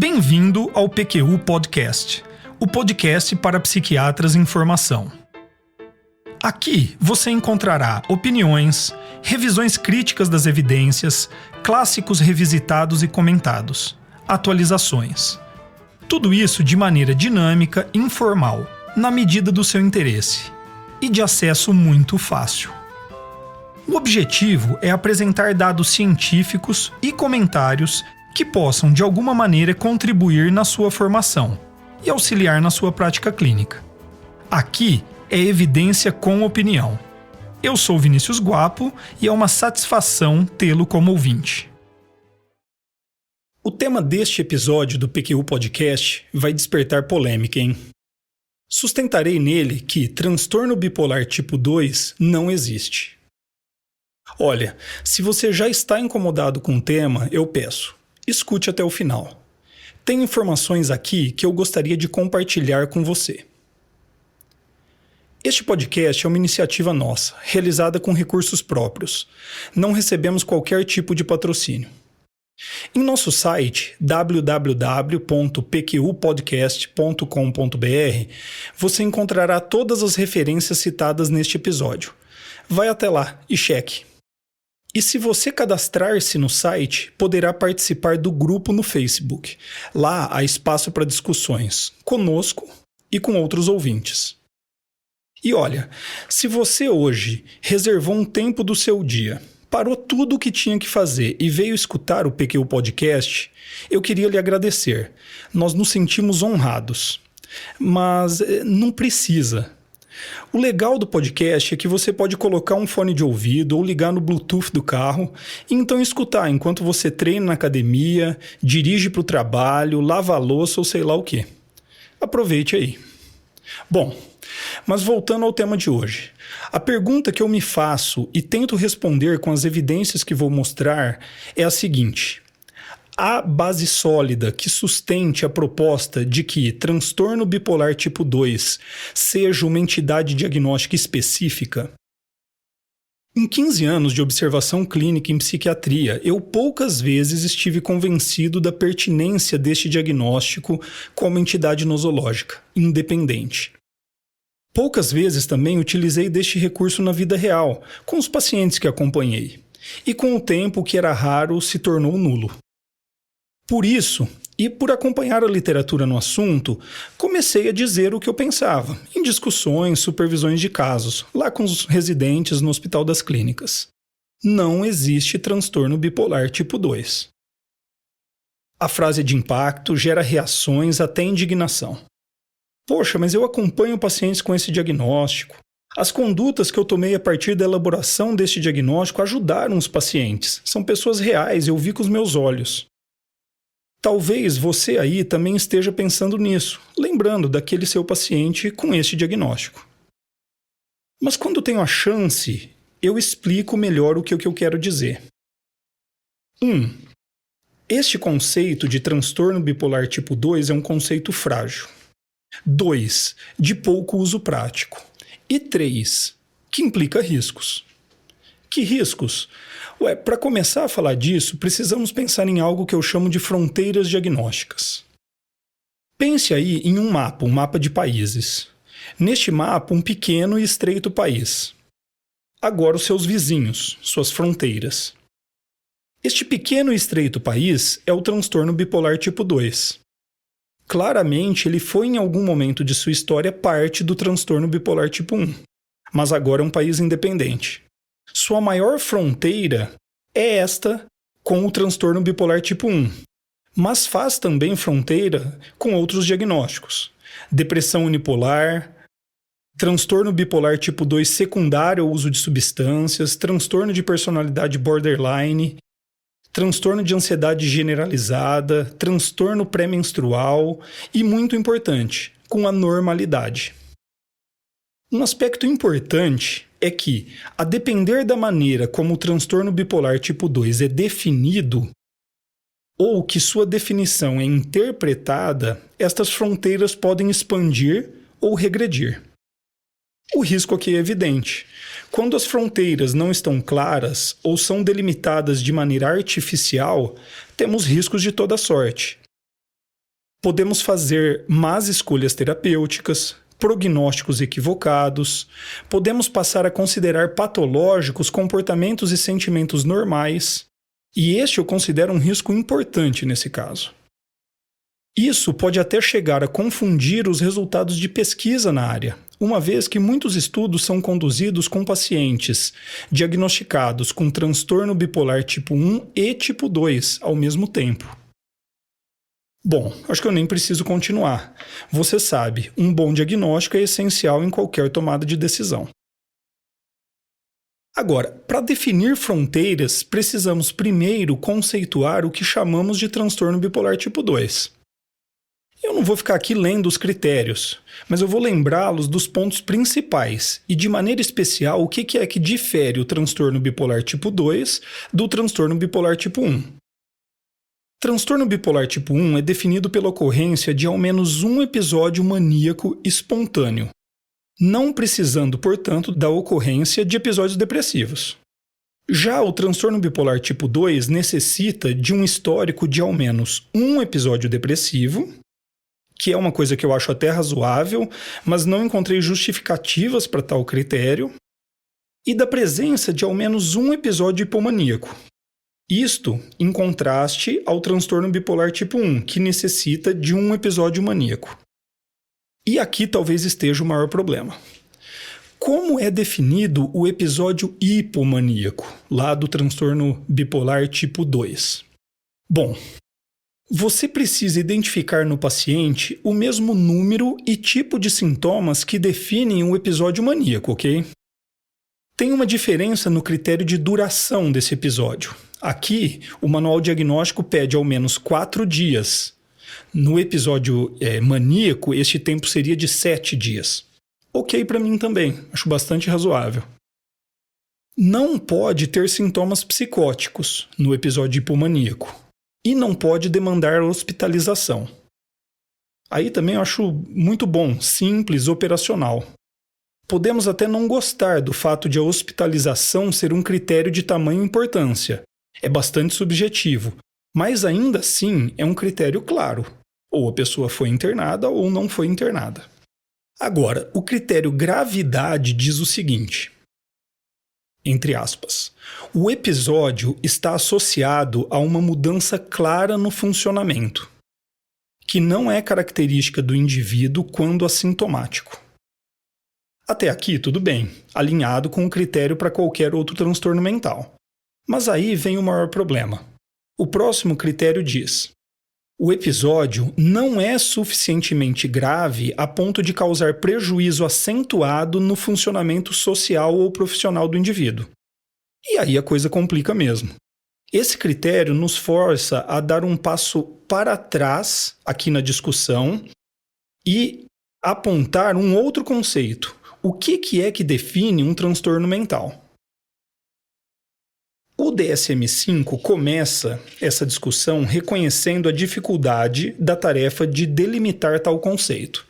Bem-vindo ao PQU Podcast, o podcast para psiquiatras em formação. Aqui você encontrará opiniões, revisões críticas das evidências, clássicos revisitados e comentados, atualizações. Tudo isso de maneira dinâmica e informal, na medida do seu interesse, e de acesso muito fácil. O objetivo é apresentar dados científicos e comentários que possam de alguma maneira contribuir na sua formação e auxiliar na sua prática clínica. Aqui é evidência com opinião. Eu sou Vinícius Guapo e é uma satisfação tê-lo como ouvinte. O tema deste episódio do PQU Podcast vai despertar polêmica, hein? Sustentarei nele que transtorno bipolar tipo 2 não existe. Olha, se você já está incomodado com o tema, eu peço, escute até o final. Tem informações aqui que eu gostaria de compartilhar com você. Este podcast é uma iniciativa nossa, realizada com recursos próprios. Não recebemos qualquer tipo de patrocínio. Em nosso site www.pqpodcast.com.br você encontrará todas as referências citadas neste episódio. Vai até lá e cheque. E se você cadastrar-se no site, poderá participar do grupo no Facebook. Lá há espaço para discussões, conosco e com outros ouvintes. E olha, se você hoje reservou um tempo do seu dia, parou tudo o que tinha que fazer e veio escutar o PQU Podcast, eu queria lhe agradecer. Nós nos sentimos honrados. Mas não precisa. O legal do podcast é que você pode colocar um fone de ouvido ou ligar no Bluetooth do carro e então escutar enquanto você treina na academia, dirige para o trabalho, lava a louça ou sei lá o quê. Aproveite aí. Bom, mas voltando ao tema de hoje. A pergunta que eu me faço e tento responder com as evidências que vou mostrar é a seguinte: há base sólida que sustente a proposta de que transtorno bipolar tipo 2 seja uma entidade diagnóstica específica? Em 15 anos de observação clínica em psiquiatria, eu poucas vezes estive convencido da pertinência deste diagnóstico como entidade nosológica, independente. Poucas vezes também utilizei deste recurso na vida real, com os pacientes que acompanhei. E com o tempo, o que era raro se tornou nulo. Por isso, e por acompanhar a literatura no assunto, comecei a dizer o que eu pensava, em discussões, supervisões de casos, lá com os residentes no Hospital das Clínicas. Não existe transtorno bipolar tipo 2. A frase de impacto gera reações até indignação. Poxa, mas eu acompanho pacientes com esse diagnóstico. As condutas que eu tomei a partir da elaboração deste diagnóstico ajudaram os pacientes. São pessoas reais, eu vi com os meus olhos. Talvez você aí também esteja pensando nisso, lembrando daquele seu paciente com este diagnóstico. Mas quando tenho a chance, eu explico melhor o que eu quero dizer. 1. Este conceito de transtorno bipolar tipo 2 é um conceito frágil. 2. De pouco uso prático. E 3. Que implica riscos. Que riscos? Para começar a falar disso, precisamos pensar em algo que eu chamo de fronteiras diagnósticas. Pense aí em um mapa de países. Neste mapa, um pequeno e estreito país. Agora os seus vizinhos, suas fronteiras. Este pequeno e estreito país é o transtorno bipolar tipo 2. Claramente, ele foi em algum momento de sua história parte do transtorno bipolar tipo 1, mas agora é um país independente. Sua maior fronteira é esta com o transtorno bipolar tipo 1, mas faz também fronteira com outros diagnósticos. Depressão unipolar, transtorno bipolar tipo 2 secundário ao uso de substâncias, transtorno de personalidade borderline, transtorno de ansiedade generalizada, transtorno pré-menstrual e, muito importante, com a normalidade. Um aspecto importante é que, a depender da maneira como o transtorno bipolar tipo 2 é definido, ou que sua definição é interpretada, estas fronteiras podem expandir ou regredir. O risco aqui é evidente. Quando as fronteiras não estão claras ou são delimitadas de maneira artificial, temos riscos de toda sorte. Podemos fazer más escolhas terapêuticas, prognósticos equivocados, podemos passar a considerar patológicos comportamentos e sentimentos normais, e este eu considero um risco importante nesse caso. Isso pode até chegar a confundir os resultados de pesquisa na área, uma vez que muitos estudos são conduzidos com pacientes diagnosticados com transtorno bipolar tipo 1 e tipo 2 ao mesmo tempo. Bom, acho que eu nem preciso continuar. Você sabe, um bom diagnóstico é essencial em qualquer tomada de decisão. Agora, para definir fronteiras, precisamos primeiro conceituar o que chamamos de transtorno bipolar tipo 2. Eu não vou ficar aqui lendo os critérios, mas eu vou lembrá-los dos pontos principais e, de maneira especial, o que é que difere o transtorno bipolar tipo 2 do transtorno bipolar tipo 1. Transtorno bipolar tipo 1 é definido pela ocorrência de ao menos um episódio maníaco espontâneo, não precisando, portanto, da ocorrência de episódios depressivos. Já o transtorno bipolar tipo 2 necessita de um histórico de ao menos um episódio depressivo, que é uma coisa que eu acho até razoável, mas não encontrei justificativas para tal critério, e da presença de ao menos um episódio hipomaníaco. Isto em contraste ao transtorno bipolar tipo 1, que necessita de um episódio maníaco. E aqui talvez esteja o maior problema. Como é definido o episódio hipomaníaco, lá do transtorno bipolar tipo 2? Bom, você precisa identificar no paciente o mesmo número e tipo de sintomas que definem o episódio maníaco, ok? Tem uma diferença no critério de duração desse episódio. Aqui, o manual diagnóstico pede ao menos 4 dias. No episódio maníaco, este tempo seria de 7 dias. Ok para mim também, acho bastante razoável. Não pode ter sintomas psicóticos no episódio hipomaníaco. E não pode demandar hospitalização. Aí também eu acho muito bom, simples, operacional. Podemos até não gostar do fato de a hospitalização ser um critério de tamanha importância. É bastante subjetivo, mas ainda assim é um critério claro. Ou a pessoa foi internada ou não foi internada. Agora, o critério gravidade diz o seguinte, entre aspas, o episódio está associado a uma mudança clara no funcionamento, que não é característica do indivíduo quando assintomático. Até aqui tudo bem, alinhado com o critério para qualquer outro transtorno mental. Mas aí vem o maior problema. O próximo critério diz: o episódio não é suficientemente grave a ponto de causar prejuízo acentuado no funcionamento social ou profissional do indivíduo. E aí a coisa complica mesmo. Esse critério nos força a dar um passo para trás aqui na discussão e apontar um outro conceito. O que é que define um transtorno mental? O DSM-5 começa essa discussão reconhecendo a dificuldade da tarefa de delimitar tal conceito.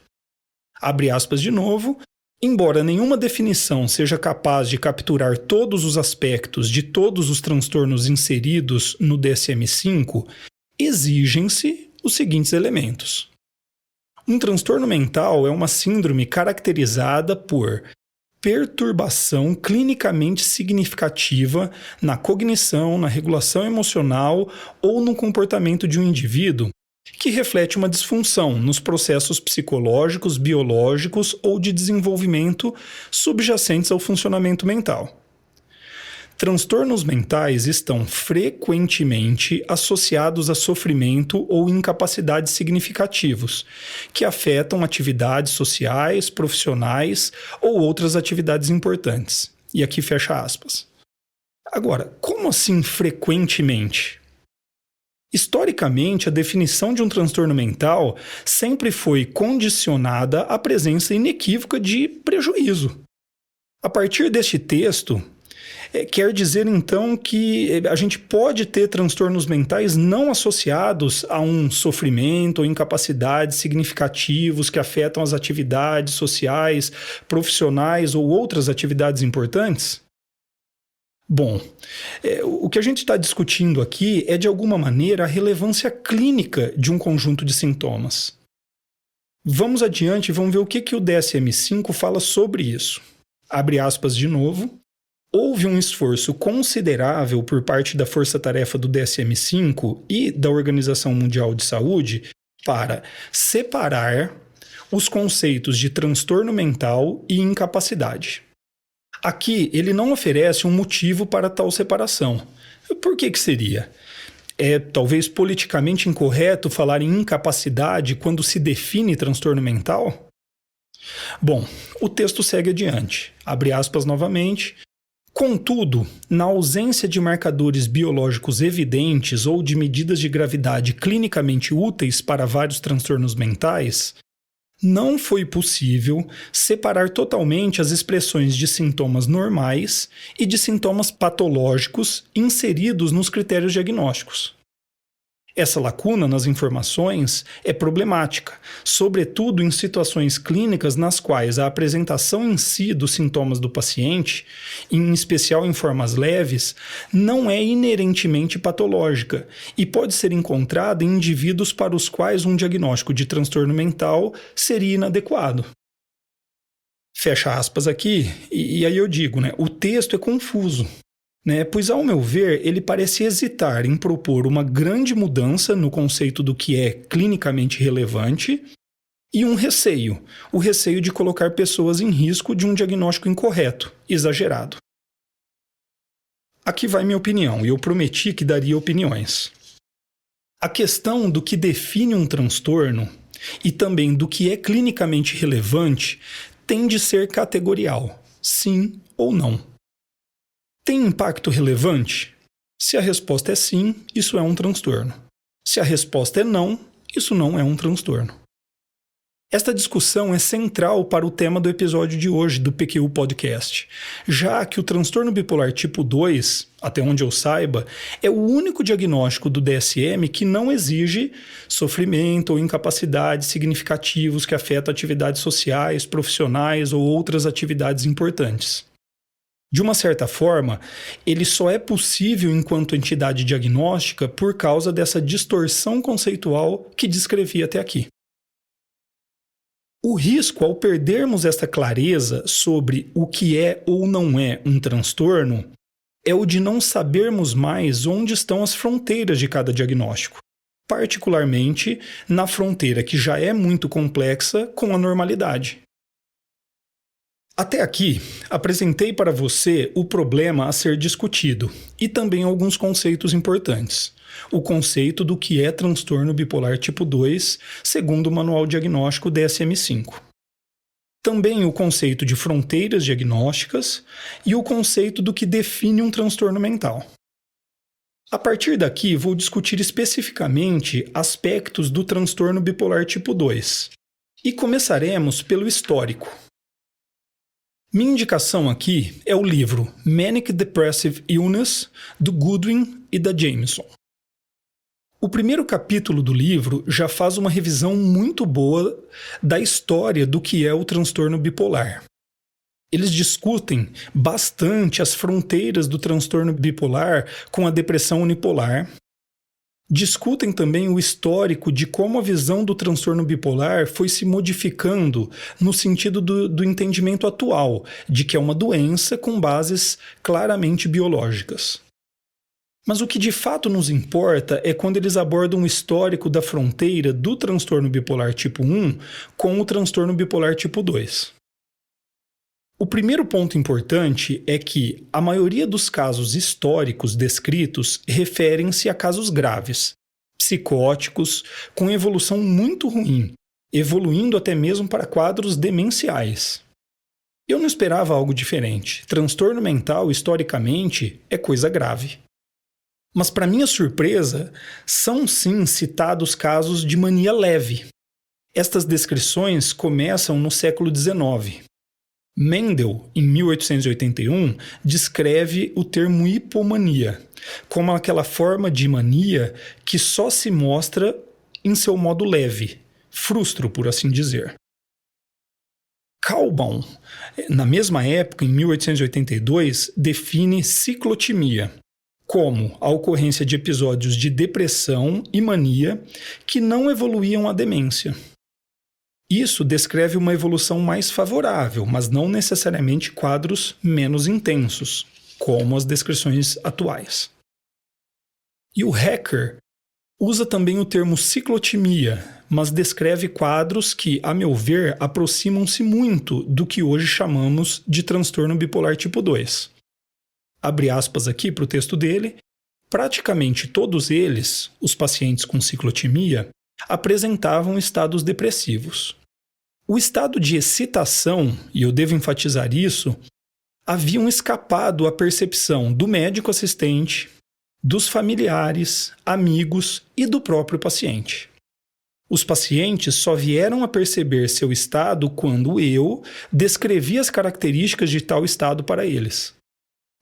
Abre aspas de novo, embora nenhuma definição seja capaz de capturar todos os aspectos de todos os transtornos inseridos no DSM-5, exigem-se os seguintes elementos. Um transtorno mental é uma síndrome caracterizada por perturbação clinicamente significativa na cognição, na regulação emocional ou no comportamento de um indivíduo que reflete uma disfunção nos processos psicológicos, biológicos ou de desenvolvimento subjacentes ao funcionamento mental. Transtornos mentais estão frequentemente associados a sofrimento ou incapacidades significativos, que afetam atividades sociais, profissionais ou outras atividades importantes. E aqui fecha aspas. Agora, como assim frequentemente? Historicamente, a definição de um transtorno mental sempre foi condicionada à presença inequívoca de prejuízo. A partir deste texto, quer dizer, então, que a gente pode ter transtornos mentais não associados a um sofrimento ou incapacidades significativos que afetam as atividades sociais, profissionais ou outras atividades importantes? Bom, o que a gente está discutindo aqui é, de alguma maneira, a relevância clínica de um conjunto de sintomas. Vamos adiante e vamos ver o que o DSM-5 fala sobre isso. Abre aspas de novo. Houve um esforço considerável por parte da força-tarefa do DSM-5 e da Organização Mundial de Saúde para separar os conceitos de transtorno mental e incapacidade. Aqui, ele não oferece um motivo para tal separação. Por que seria? É talvez politicamente incorreto falar em incapacidade quando se define transtorno mental? Bom, o texto segue adiante. Abre aspas novamente. Contudo, na ausência de marcadores biológicos evidentes ou de medidas de gravidade clinicamente úteis para vários transtornos mentais, não foi possível separar totalmente as expressões de sintomas normais e de sintomas patológicos inseridos nos critérios diagnósticos. Essa lacuna nas informações é problemática, sobretudo em situações clínicas nas quais a apresentação em si dos sintomas do paciente, em especial em formas leves, não é inerentemente patológica e pode ser encontrada em indivíduos para os quais um diagnóstico de transtorno mental seria inadequado. Fecha aspas aqui, e aí eu digo, o texto é confuso. Pois, ao meu ver, ele parece hesitar em propor uma grande mudança no conceito do que é clinicamente relevante e um receio, o receio de colocar pessoas em risco de um diagnóstico incorreto, exagerado. Aqui vai minha opinião, e eu prometi que daria opiniões. A questão do que define um transtorno e também do que é clinicamente relevante tem de ser categorial, sim ou não. Tem impacto relevante? Se a resposta é sim, isso é um transtorno. Se a resposta é não, isso não é um transtorno. Esta discussão é central para o tema do episódio de hoje do PQU Podcast, já que o transtorno bipolar tipo 2, até onde eu saiba, é o único diagnóstico do DSM que não exige sofrimento ou incapacidade significativos que afetam atividades sociais, profissionais ou outras atividades importantes. De uma certa forma, ele só é possível enquanto entidade diagnóstica por causa dessa distorção conceitual que descrevi até aqui. O risco ao perdermos esta clareza sobre o que é ou não é um transtorno é o de não sabermos mais onde estão as fronteiras de cada diagnóstico, particularmente na fronteira que já é muito complexa com a normalidade. Até aqui, apresentei para você o problema a ser discutido e também alguns conceitos importantes. O conceito do que é transtorno bipolar tipo 2, segundo o Manual Diagnóstico DSM-5. Também o conceito de fronteiras diagnósticas e o conceito do que define um transtorno mental. A partir daqui, vou discutir especificamente aspectos do transtorno bipolar tipo 2. E começaremos pelo histórico. Minha indicação aqui é o livro Manic Depressive Illness, do Goodwin e da Jameson. O primeiro capítulo do livro já faz uma revisão muito boa da história do que é o transtorno bipolar. Eles discutem bastante as fronteiras do transtorno bipolar com a depressão unipolar. Discutem também o histórico de como a visão do transtorno bipolar foi se modificando no sentido do entendimento atual, de que é uma doença com bases claramente biológicas. Mas o que de fato nos importa é quando eles abordam o histórico da fronteira do transtorno bipolar tipo 1 com o transtorno bipolar tipo 2. O primeiro ponto importante é que a maioria dos casos históricos descritos referem-se a casos graves, psicóticos, com evolução muito ruim, evoluindo até mesmo para quadros demenciais. Eu não esperava algo diferente. Transtorno mental, historicamente, é coisa grave. Mas, para minha surpresa, são sim citados casos de mania leve. Estas descrições começam no século XIX. Mendel, em 1881, descreve o termo hipomania como aquela forma de mania que só se mostra em seu modo leve, frustro, por assim dizer. Kalbaum, na mesma época, em 1882, define ciclotimia como a ocorrência de episódios de depressão e mania que não evoluíam à demência. Isso descreve uma evolução mais favorável, mas não necessariamente quadros menos intensos, como as descrições atuais. E o Hecker usa também o termo ciclotimia, mas descreve quadros que, a meu ver, aproximam-se muito do que hoje chamamos de transtorno bipolar tipo 2. Abre aspas aqui para o texto dele. Praticamente todos eles, os pacientes com ciclotimia, apresentavam estados depressivos. O estado de excitação, e eu devo enfatizar isso, haviam escapado à percepção do médico assistente, dos familiares, amigos e do próprio paciente. Os pacientes só vieram a perceber seu estado quando eu descrevi as características de tal estado para eles.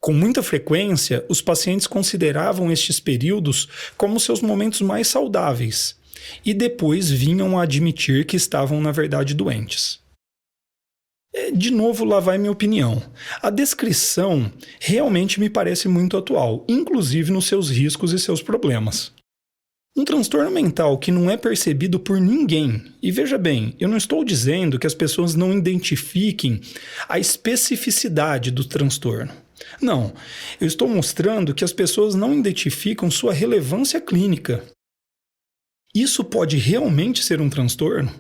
Com muita frequência, os pacientes consideravam estes períodos como seus momentos mais saudáveis e depois vinham a admitir que estavam, na verdade, doentes. De novo, lá vai minha opinião. A descrição realmente me parece muito atual, inclusive nos seus riscos e seus problemas. Um transtorno mental que não é percebido por ninguém, e veja bem, eu não estou dizendo que as pessoas não identifiquem a especificidade do transtorno. Não, eu estou mostrando que as pessoas não identificam sua relevância clínica. Isso pode realmente ser um transtorno?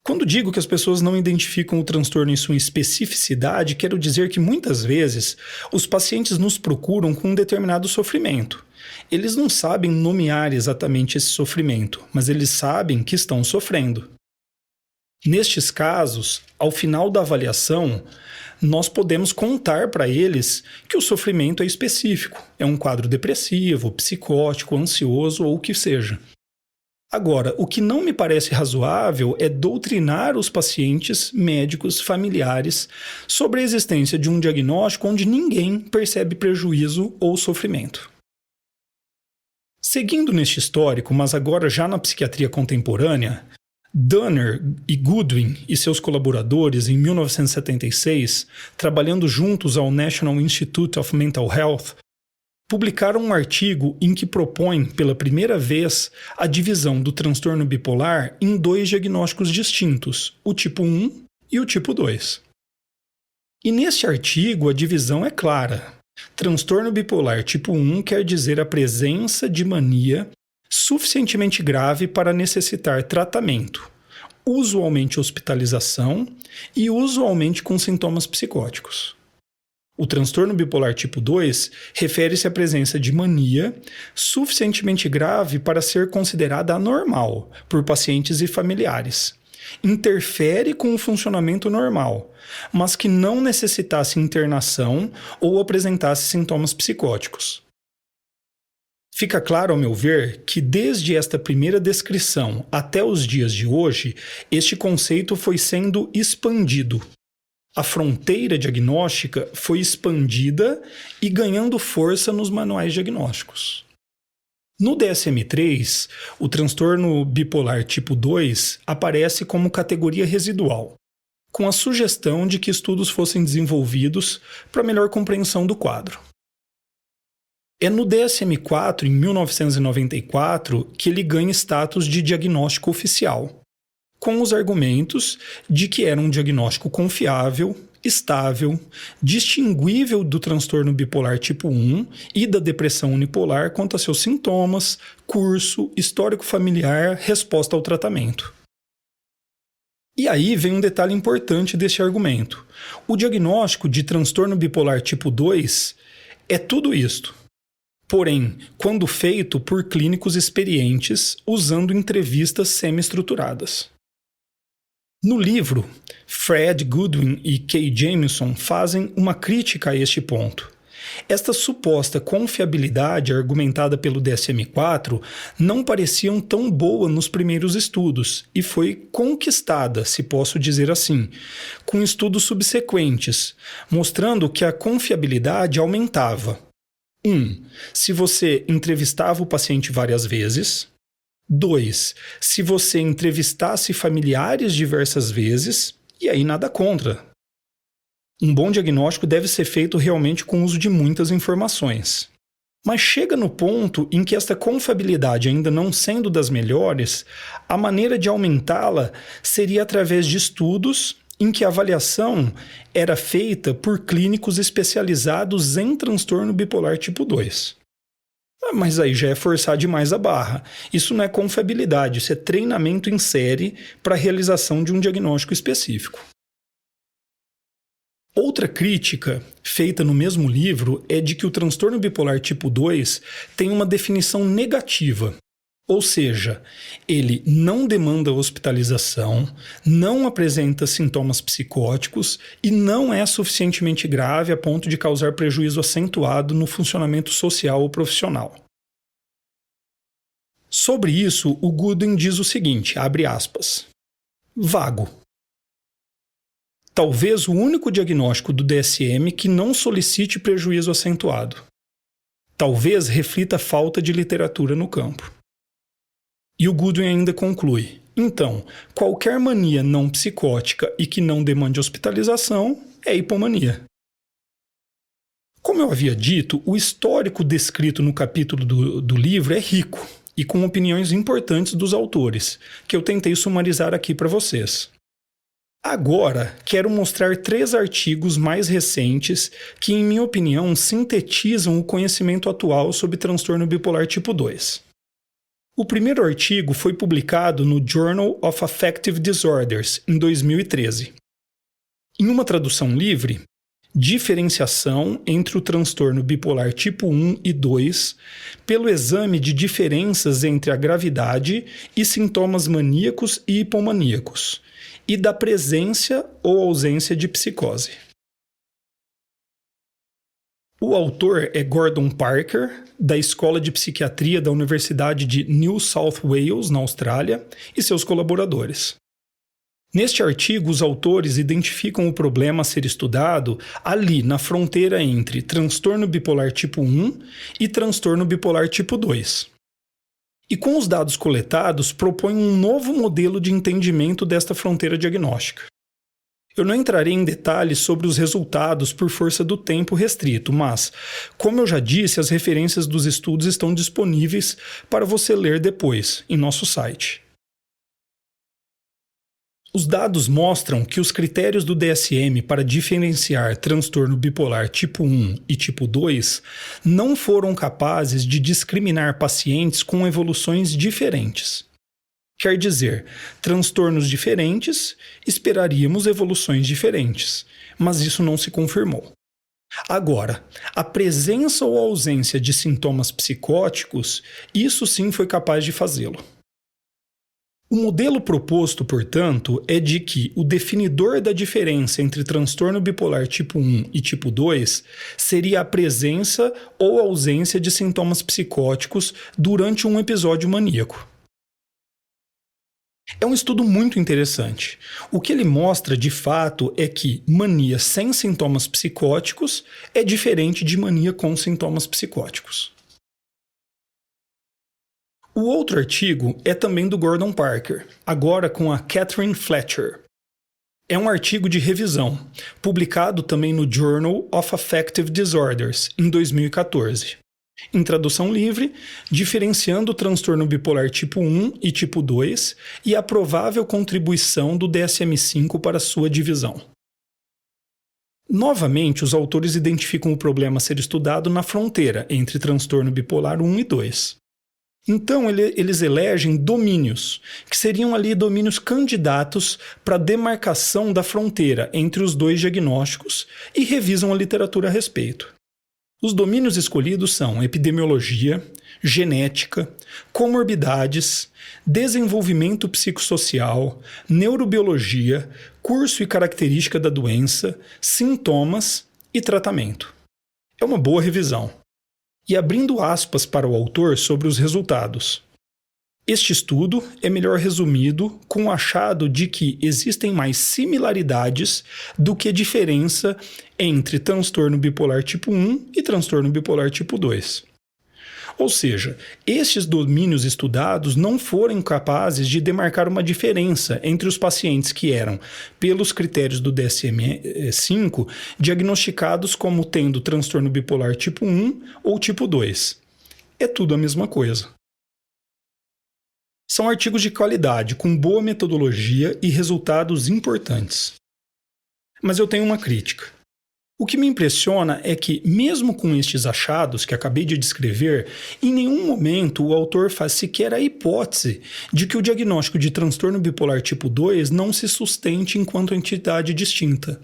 Quando digo que as pessoas não identificam o transtorno em sua especificidade, quero dizer que muitas vezes os pacientes nos procuram com um determinado sofrimento. Eles não sabem nomear exatamente esse sofrimento, mas eles sabem que estão sofrendo. Nestes casos, ao final da avaliação, nós podemos contar para eles que o sofrimento é específico, é um quadro depressivo, psicótico, ansioso ou o que seja. Agora, o que não me parece razoável é doutrinar os pacientes, médicos, familiares sobre a existência de um diagnóstico onde ninguém percebe prejuízo ou sofrimento. Seguindo neste histórico, mas agora já na psiquiatria contemporânea, Danner e Goodwin e seus colaboradores, em 1976, trabalhando juntos ao National Institute of Mental Health, publicaram um artigo em que propõem, pela primeira vez, a divisão do transtorno bipolar em dois diagnósticos distintos, o tipo 1 e o tipo 2. E neste artigo a divisão é clara. Transtorno bipolar tipo 1 quer dizer a presença de mania suficientemente grave para necessitar tratamento, usualmente hospitalização e usualmente com sintomas psicóticos. O transtorno bipolar tipo 2 refere-se à presença de mania suficientemente grave para ser considerada anormal por pacientes e familiares. Interfere com o funcionamento normal, mas que não necessitasse internação ou apresentasse sintomas psicóticos. Fica claro, ao meu ver, que desde esta primeira descrição até os dias de hoje, este conceito foi sendo expandido. A fronteira diagnóstica foi expandida e ganhando força nos manuais diagnósticos. No DSM-3, o transtorno bipolar tipo 2 aparece como categoria residual, com a sugestão de que estudos fossem desenvolvidos para melhor compreensão do quadro. É no DSM-4, em 1994, que ele ganha status de diagnóstico oficial, com os argumentos de que era um diagnóstico confiável, estável, distinguível do transtorno bipolar tipo 1 e da depressão unipolar quanto a seus sintomas, curso, histórico familiar, resposta ao tratamento. E aí vem um detalhe importante deste argumento. O diagnóstico de transtorno bipolar tipo 2 é tudo isto. Porém, quando feito por clínicos experientes usando entrevistas semi-estruturadas. No livro, Fred Goodwin e Kay Jamieson fazem uma crítica a este ponto. Esta suposta confiabilidade argumentada pelo DSM-4 não parecia tão boa nos primeiros estudos e foi conquistada, se posso dizer assim, com estudos subsequentes, mostrando que a confiabilidade aumentava. 1. Se você entrevistava o paciente várias vezes. 2. Se você entrevistasse familiares diversas vezes. E aí nada contra. Um bom diagnóstico deve ser feito realmente com o uso de muitas informações. Mas chega no ponto em que esta confiabilidade ainda não sendo das melhores, a maneira de aumentá-la seria através de estudos em que a avaliação era feita por clínicos especializados em transtorno bipolar tipo 2. Mas aí já é forçar demais a barra. Isso não é confiabilidade, isso é treinamento em série para a realização de um diagnóstico específico. Outra crítica feita no mesmo livro é de que o transtorno bipolar tipo 2 tem uma definição negativa, ou seja, ele não demanda hospitalização, não apresenta sintomas psicóticos e não é suficientemente grave a ponto de causar prejuízo acentuado no funcionamento social ou profissional. Sobre isso, o Goodwin diz o seguinte, abre aspas, vago. Talvez o único diagnóstico do DSM que não solicite prejuízo acentuado. Talvez reflita a falta de literatura no campo. E o Goodwin ainda conclui, então, qualquer mania não psicótica e que não demande hospitalização é hipomania. Como eu havia dito, o histórico descrito no capítulo do livro é rico e com opiniões importantes dos autores, que eu tentei sumarizar aqui para vocês. Agora, quero mostrar 3 artigos mais recentes que, em minha opinião, sintetizam o conhecimento atual sobre transtorno bipolar tipo 2. O primeiro artigo foi publicado no Journal of Affective Disorders, em 2013. Em uma tradução livre, diferenciação entre o transtorno bipolar tipo 1 e 2 pelo exame de diferenças entre a gravidade e sintomas maníacos e hipomaníacos, e da presença ou ausência de psicose. O autor é Gordon Parker, da Escola de Psiquiatria da Universidade de New South Wales, na Austrália, e seus colaboradores. Neste artigo, os autores identificam o problema a ser estudado ali na fronteira entre transtorno bipolar tipo 1 e transtorno bipolar tipo 2. E com os dados coletados, propõe um novo modelo de entendimento desta fronteira diagnóstica. Eu não entrarei em detalhes sobre os resultados por força do tempo restrito, mas, como eu já disse, as referências dos estudos estão disponíveis para você ler depois, em nosso site. Os dados mostram que os critérios do DSM para diferenciar transtorno bipolar tipo 1 e tipo 2 não foram capazes de discriminar pacientes com evoluções diferentes. Quer dizer, transtornos diferentes, esperaríamos evoluções diferentes, mas isso não se confirmou. Agora, a presença ou ausência de sintomas psicóticos, isso sim foi capaz de fazê-lo. O modelo proposto, portanto, é de que o definidor da diferença entre transtorno bipolar tipo 1 e tipo 2 seria a presença ou ausência de sintomas psicóticos durante um episódio maníaco. É um estudo muito interessante. O que ele mostra, de fato, é que mania sem sintomas psicóticos é diferente de mania com sintomas psicóticos. O outro artigo é também do Gordon Parker, agora com a Catherine Fletcher. É um artigo de revisão, publicado também no Journal of Affective Disorders, em 2014. Em tradução livre, diferenciando o transtorno bipolar tipo 1 e tipo 2 e a provável contribuição do DSM-5 para sua divisão. Novamente, os autores identificam o problema a ser estudado na fronteira entre transtorno bipolar 1 e 2. Então, eles elegem domínios, que seriam ali domínios candidatos para a demarcação da fronteira entre os dois diagnósticos e revisam a literatura a respeito. Os domínios escolhidos são epidemiologia, genética, comorbidades, desenvolvimento psicossocial, neurobiologia, curso e característica da doença, sintomas e tratamento. É uma boa revisão. E abrindo aspas para o autor sobre os resultados. Este estudo é melhor resumido com o achado de que existem mais similaridades do que diferença entre transtorno bipolar tipo 1 e transtorno bipolar tipo 2. Ou seja, estes domínios estudados não foram capazes de demarcar uma diferença entre os pacientes que eram, pelos critérios do DSM-5, diagnosticados como tendo transtorno bipolar tipo 1 ou tipo 2. É tudo a mesma coisa. São artigos de qualidade, com boa metodologia e resultados importantes. Mas eu tenho uma crítica. O que me impressiona é que, mesmo com estes achados que acabei de descrever, em nenhum momento o autor faz sequer a hipótese de que o diagnóstico de transtorno bipolar tipo 2 não se sustente enquanto entidade distinta.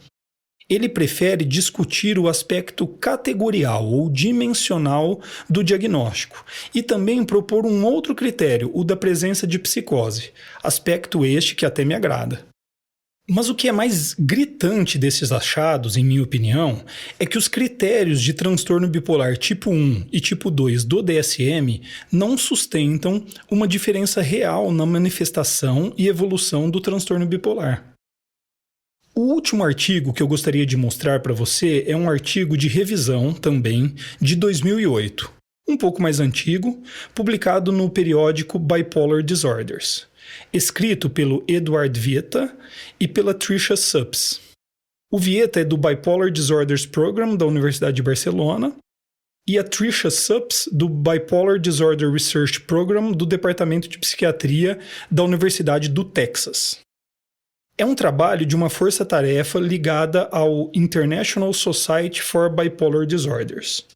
Ele prefere discutir o aspecto categorial ou dimensional do diagnóstico e também propor um outro critério, o da presença de psicose, aspecto este que até me agrada. Mas o que é mais gritante desses achados, em minha opinião, é que os critérios de transtorno bipolar tipo 1 e tipo 2 do DSM não sustentam uma diferença real na manifestação e evolução do transtorno bipolar. O último artigo que eu gostaria de mostrar para você é um artigo de revisão, também, de 2008, um pouco mais antigo, publicado no periódico Bipolar Disorders, escrito pelo Edward Vieta e pela Tricia Supps. O Vieta é do Bipolar Disorders Program da Universidade de Barcelona e a Tricia Supps do Bipolar Disorder Research Program do Departamento de Psiquiatria da Universidade do Texas. É um trabalho de uma força-tarefa ligada ao International Society for Bipolar Disorders.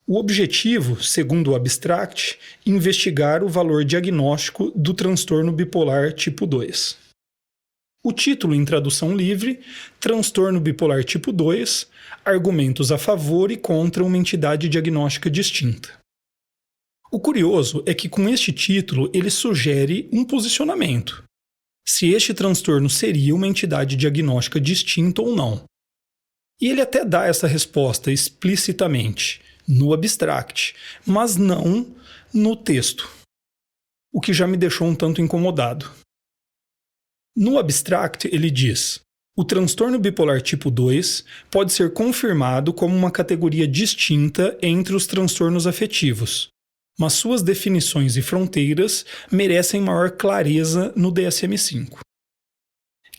O objetivo, segundo o abstract, é investigar o valor diagnóstico do transtorno bipolar tipo 2. O título, em tradução livre, Transtorno bipolar tipo 2, argumentos a favor e contra uma entidade diagnóstica distinta. O curioso é que com este título ele sugere um posicionamento. Se este transtorno seria uma entidade diagnóstica distinta ou não. E ele até dá essa resposta explicitamente, no abstract, mas não no texto, o que já me deixou um tanto incomodado. No abstract, ele diz: o transtorno bipolar tipo 2 pode ser confirmado como uma categoria distinta entre os transtornos afetivos, mas suas definições e fronteiras merecem maior clareza no DSM-5.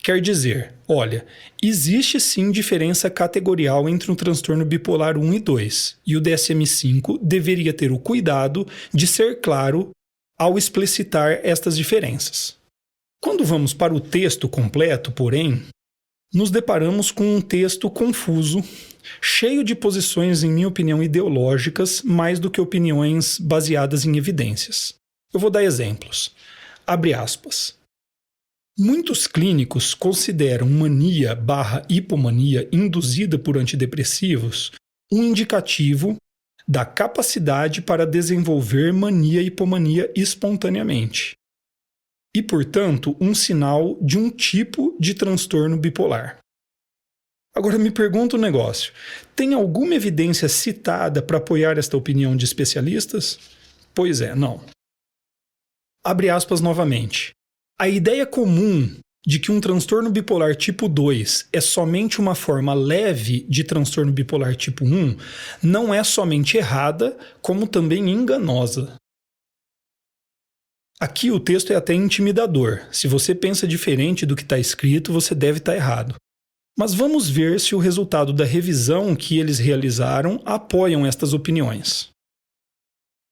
Quer dizer, olha, existe sim diferença categorial entre um transtorno bipolar 1 e 2, e o DSM-5 deveria ter o cuidado de ser claro ao explicitar estas diferenças. Quando vamos para o texto completo, porém, nos deparamos com um texto confuso, cheio de posições, em minha opinião, ideológicas, mais do que opiniões baseadas em evidências. Eu vou dar exemplos. Abre aspas. Muitos clínicos consideram mania/hipomania induzida por antidepressivos um indicativo da capacidade para desenvolver mania e hipomania espontaneamente e, portanto, um sinal de um tipo de transtorno bipolar. Agora me pergunta um negócio. Tem alguma evidência citada para apoiar esta opinião de especialistas? Pois é, não. Abre aspas novamente. A ideia comum de que um transtorno bipolar tipo 2 é somente uma forma leve de transtorno bipolar tipo 1 não é somente errada, como também enganosa. Aqui o texto é até intimidador. Se você pensa diferente do que está escrito, você deve estar errado. Mas vamos ver se o resultado da revisão que eles realizaram apoiam estas opiniões.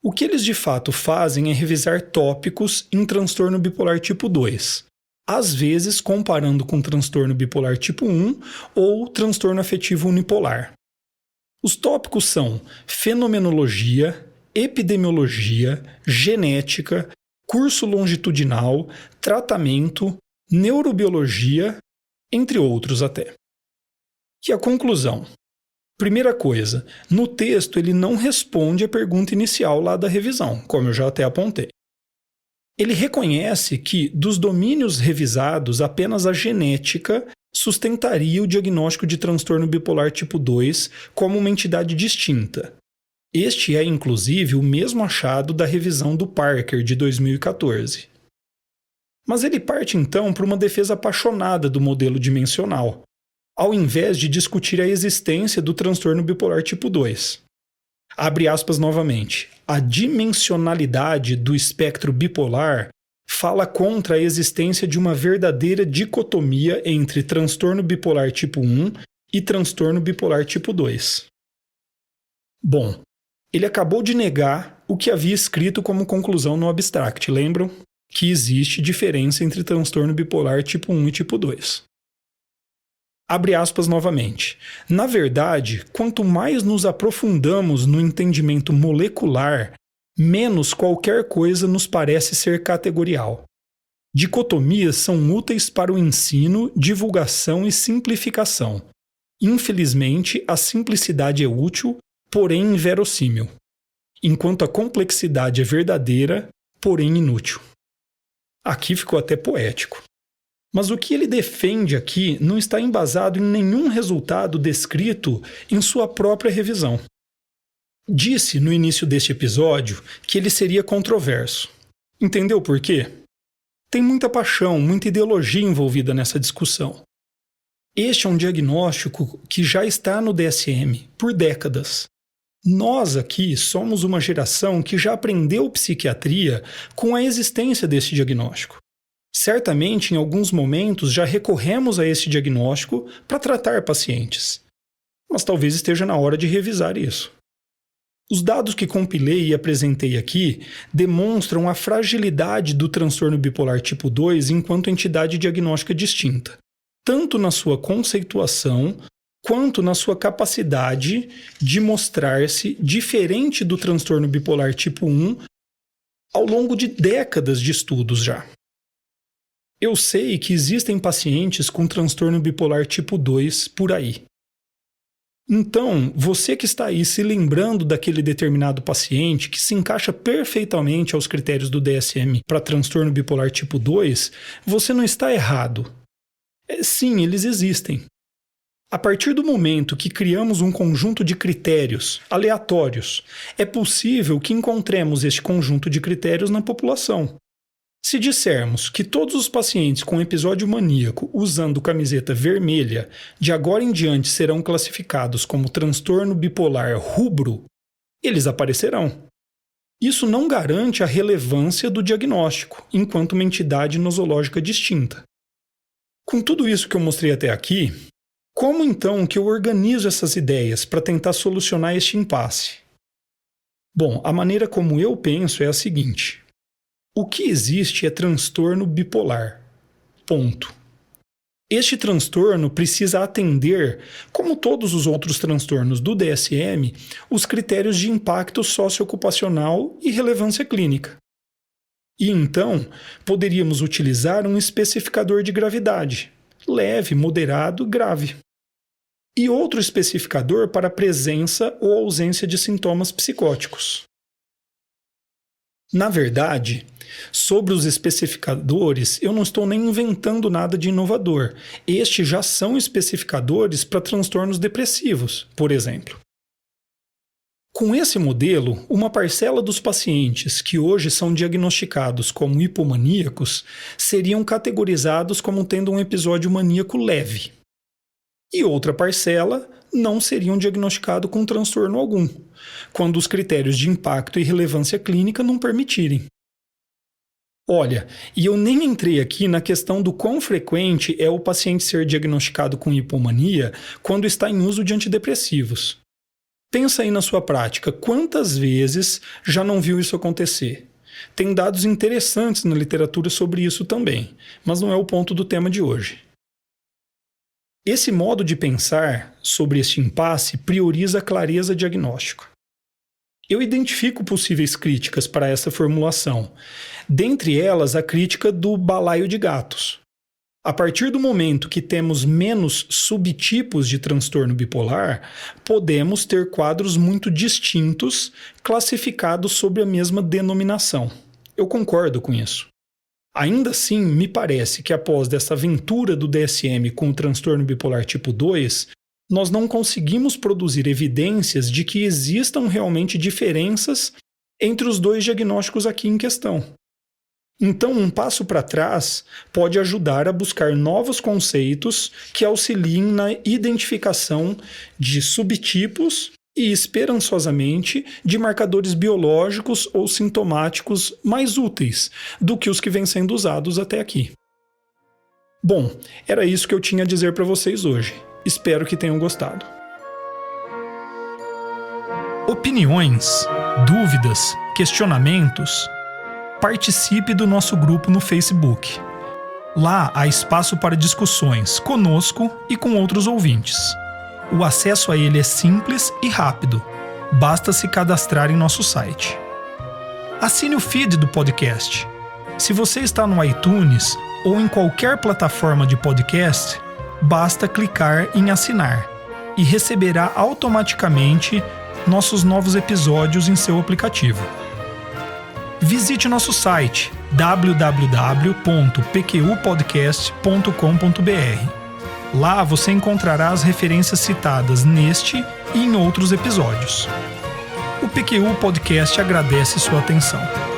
O que eles de fato fazem é revisar tópicos em transtorno bipolar tipo 2, às vezes comparando com transtorno bipolar tipo 1 ou transtorno afetivo unipolar. Os tópicos são fenomenologia, epidemiologia, genética, curso longitudinal, tratamento, neurobiologia, entre outros até. E a conclusão? Primeira coisa, no texto ele não responde a pergunta inicial lá da revisão, como eu já até apontei. Ele reconhece que, dos domínios revisados, apenas a genética sustentaria o diagnóstico de transtorno bipolar tipo 2 como uma entidade distinta. Este é, inclusive, o mesmo achado da revisão do Parker, de 2014. Mas ele parte, então, para uma defesa apaixonada do modelo dimensional, ao invés de discutir a existência do transtorno bipolar tipo 2. Abre aspas novamente. a dimensionalidade do espectro bipolar fala contra a existência de uma verdadeira dicotomia entre transtorno bipolar tipo 1 e transtorno bipolar tipo 2. Bom, ele acabou de negar o que havia escrito como conclusão no abstract, lembram? Que existe diferença entre transtorno bipolar tipo 1 e tipo 2. Abre aspas novamente. Na verdade, quanto mais nos aprofundamos no entendimento molecular, menos qualquer coisa nos parece ser categorial. Dicotomias são úteis para o ensino, divulgação e simplificação. Infelizmente, a simplicidade é útil, porém inverossímil, enquanto a complexidade é verdadeira, porém inútil. Aqui ficou até poético. Mas o que ele defende aqui não está embasado em nenhum resultado descrito em sua própria revisão. Disse no início deste episódio que ele seria controverso. Entendeu por quê? Tem muita paixão, muita ideologia envolvida nessa discussão. Este é um diagnóstico que já está no DSM por décadas. Nós aqui somos uma geração que já aprendeu psiquiatria com a existência desse diagnóstico. Certamente, em alguns momentos, já recorremos a esse diagnóstico para tratar pacientes. Mas talvez esteja na hora de revisar isso. Os dados que compilei e apresentei aqui demonstram a fragilidade do transtorno bipolar tipo 2 enquanto entidade diagnóstica distinta, tanto na sua conceituação quanto na sua capacidade de mostrar-se diferente do transtorno bipolar tipo 1 ao longo de décadas de estudos já. Eu sei que existem pacientes com transtorno bipolar tipo 2 por aí. Então, você que está aí se lembrando daquele determinado paciente que se encaixa perfeitamente aos critérios do DSM para transtorno bipolar tipo 2, você não está errado. Sim, eles existem. A partir do momento que criamos um conjunto de critérios aleatórios, é possível que encontremos este conjunto de critérios na população. Se dissermos que todos os pacientes com episódio maníaco usando camiseta vermelha de agora em diante serão classificados como transtorno bipolar rubro, eles aparecerão. Isso não garante a relevância do diagnóstico, enquanto uma entidade nosológica distinta. Com tudo isso que eu mostrei até aqui, como então que eu organizo essas ideias para tentar solucionar este impasse? Bom, a maneira como eu penso é a seguinte. O que existe é transtorno bipolar. Ponto. Este transtorno precisa atender, como todos os outros transtornos do DSM, os critérios de impacto socioocupacional e relevância clínica. E então, poderíamos utilizar um especificador de gravidade, leve, moderado, grave. E outro especificador para presença ou ausência de sintomas psicóticos. Na verdade, sobre os especificadores, eu não estou nem inventando nada de inovador. Estes já são especificadores para transtornos depressivos, por exemplo. Com esse modelo, uma parcela dos pacientes que hoje são diagnosticados como hipomaníacos seriam categorizados como tendo um episódio maníaco leve. E outra parcela não seriam diagnosticados com transtorno algum, quando os critérios de impacto e relevância clínica não permitirem. Olha, e eu nem entrei aqui na questão do quão frequente é o paciente ser diagnosticado com hipomania quando está em uso de antidepressivos. Pensa aí na sua prática, quantas vezes já não viu isso acontecer? Tem dados interessantes na literatura sobre isso também, mas não é o ponto do tema de hoje. Esse modo de pensar sobre este impasse prioriza a clareza diagnóstica. Eu identifico possíveis críticas para essa formulação, dentre elas a crítica do balaio de gatos. A partir do momento que temos menos subtipos de transtorno bipolar, podemos ter quadros muito distintos classificados sob a mesma denominação. Eu concordo com isso. Ainda assim, me parece que após dessa aventura do DSM com o transtorno bipolar tipo 2, nós não conseguimos produzir evidências de que existam realmente diferenças entre os dois diagnósticos aqui em questão. Então, um passo para trás pode ajudar a buscar novos conceitos que auxiliem na identificação de subtipos e, esperançosamente, de marcadores biológicos ou sintomáticos mais úteis do que os que vêm sendo usados até aqui. Bom, era isso que eu tinha a dizer para vocês hoje. Espero que tenham gostado. Opiniões, dúvidas, questionamentos? Participe do nosso grupo no Facebook. Lá há espaço para discussões conosco e com outros ouvintes. O acesso a ele é simples e rápido. Basta se cadastrar em nosso site. Assine o feed do podcast. Se você está no iTunes ou em qualquer plataforma de podcast, basta clicar em assinar e receberá automaticamente nossos novos episódios em seu aplicativo. Visite nosso site www.pqpodcast.com.br. Lá você encontrará as referências citadas neste e em outros episódios. O PQU Podcast agradece sua atenção.